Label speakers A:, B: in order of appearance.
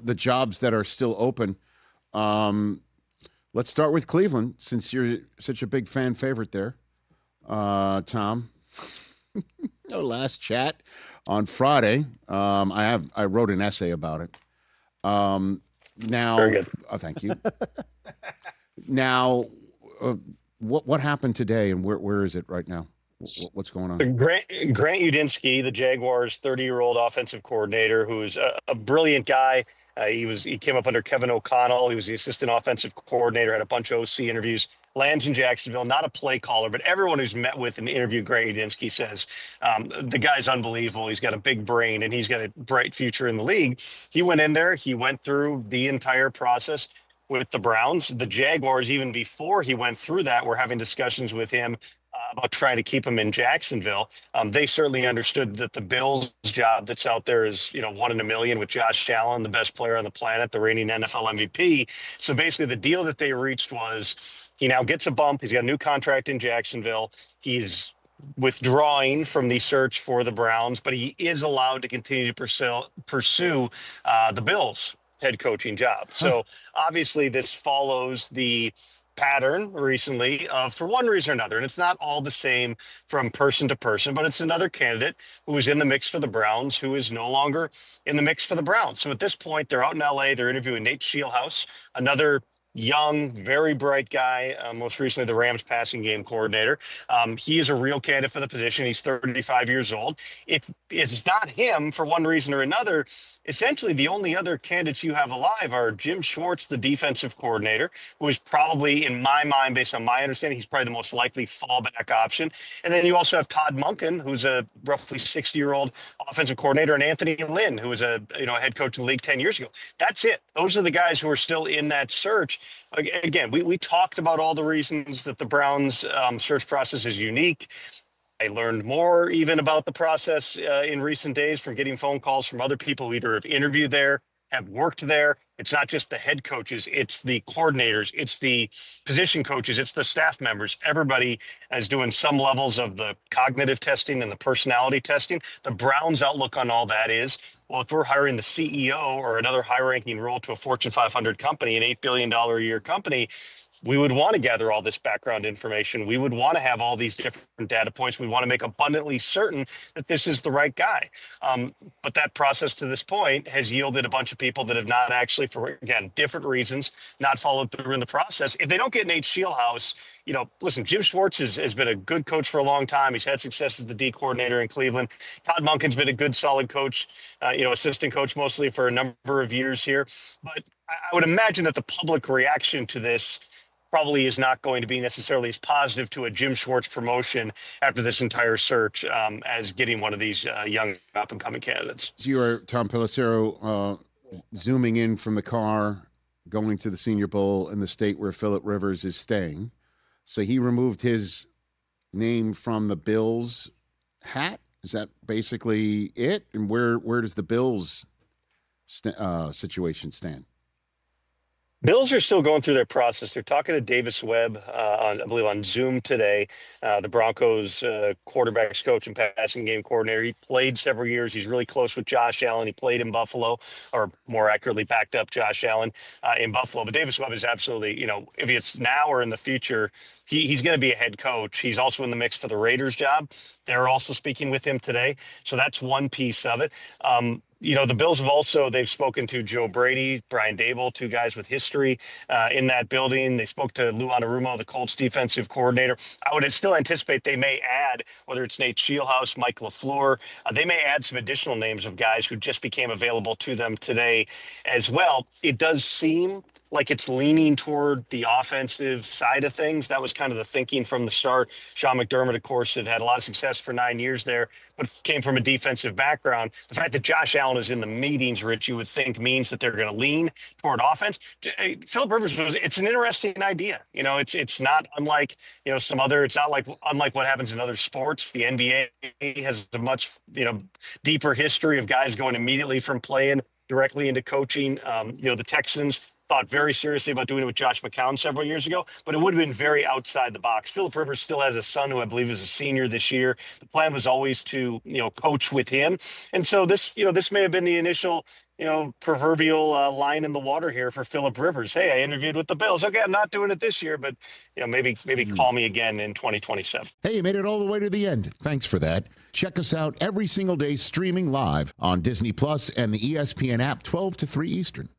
A: the jobs that are still open. Let's start with Cleveland, since you're such a big fan favorite there, Tom. No, last chat on Friday. I wrote an essay about it. Now,
B: very good.
A: Thank you. Now, what happened today, and where is it right now? What's going on?
B: Grant Udinski, the Jaguars' 30-year-old offensive coordinator, who is a brilliant guy. He came up under Kevin O'Connell. He was the assistant offensive coordinator, had a bunch of OC interviews. Lands in Jacksonville, not a play caller, but everyone who's met with and interviewed Grant Udinski says the guy's unbelievable. He's got a big brain and he's got a bright future in the league. He went in there. He went through the entire process with the Browns. The Jaguars, even before he went through that, were having discussions with him about trying to keep him in Jacksonville. They certainly understood that the Bills' job that's out there is, 1 in a million with Josh Allen, the best player on the planet, the reigning NFL MVP. So basically the deal that they reached was he now gets a bump. He's got a new contract in Jacksonville. He's withdrawing from the search for the Browns, but he is allowed to continue to pursue the Bills' head coaching job. So obviously this follows the pattern recently for one reason or another, and it's not all the same from person to person, but it's another candidate who is in the mix for the Browns who is no longer in the mix for the Browns. So at this point, they're out in LA. They're interviewing Nate Scheelhaase, another young, very bright guy, most recently the Rams passing game coordinator. He is a real candidate for the position. He's 35 years old. If it's not him for one reason or another, essentially the only other candidates you have alive are Jim Schwartz, the defensive coordinator, who is probably, in my mind, based on my understanding, he's probably the most likely fallback option. And then you also have Todd Monken, who's a roughly 60-year-old offensive coordinator, and Anthony Lynn, who was a head coach in the league 10 years ago. That's it. Those are the guys who are still in that search. Again, we talked about all the reasons that the Browns search process is unique. I learned more even about the process in recent days from getting phone calls from other people who either have interviewed there, have worked there. It's not just the head coaches, it's the coordinators, it's the position coaches, it's the staff members. Everybody is doing some levels of the cognitive testing and the personality testing. The Browns' outlook on all that is, well, if we're hiring the CEO or another high-ranking role to a Fortune 500 company, an $8 billion a year company, we would want to gather all this background information. We would want to have all these different data points. We want to make abundantly certain that this is the right guy. But that process to this point has yielded a bunch of people that have not actually, for, again, different reasons, not followed through in the process. If they don't get Nate Scheelhaase, listen, Jim Schwartz has been a good coach for a long time. He's had success as the D coordinator in Cleveland. Todd Monken's been a good, solid coach, assistant coach mostly for a number of years here. But I would imagine that the public reaction to this probably is not going to be necessarily as positive to a Jim Schwartz promotion after this entire search as getting one of these young up-and-coming candidates.
A: So you are Tom Pelissero zooming in from the car, going to the Senior Bowl in the state where Phillip Rivers is staying. So he removed his name from the Bills hat? Is that basically it? And where does the Bills situation stand?
B: Bills are still going through their process. They're talking to Davis Webb, I believe, on Zoom today. The Broncos quarterbacks coach and passing game coordinator. He played several years. He's really close with Josh Allen. He played in Buffalo, or more accurately, backed up Josh Allen in Buffalo. But Davis Webb is absolutely, if it's now or in the future, he's going to be a head coach. He's also in the mix for the Raiders job. They're also speaking with him today. So that's one piece of it. The Bills they've spoken to Joe Brady, Brian Dable, two guys with history in that building. They spoke to Lou Anarumo, the Colts defensive coordinator. I would still anticipate they may add, whether it's Nate Scheelhaase, Mike LaFleur, they may add some additional names of guys who just became available to them today as well. It does seem like it's leaning toward the offensive side of things. That was kind of the thinking from the start. Sean McDermott, of course, had a lot of success for 9 years there, but came from a defensive background. The fact that Josh Allen is in the meetings, Rich, you would think means that they're going to lean toward offense. Phillip Rivers it's an interesting idea. It's not unlike, it's not unlike what happens in other sports. The NBA has a much, deeper history of guys going immediately from playing directly into coaching. The Texans thought very seriously about doing it with Josh McCown several years ago, but it would have been very outside the box. Phillip Rivers still has a son who I believe is a senior this year. The plan was always to, coach with him. And so this may have been the initial proverbial line in the water here for Phillip Rivers. Hey, I interviewed with the Bills. Okay, I'm not doing it this year, but maybe call me again in 2027.
C: Hey, you made it all the way to the end. Thanks for that. Check us out every single day streaming live on Disney Plus and the ESPN app 12 to 3 Eastern.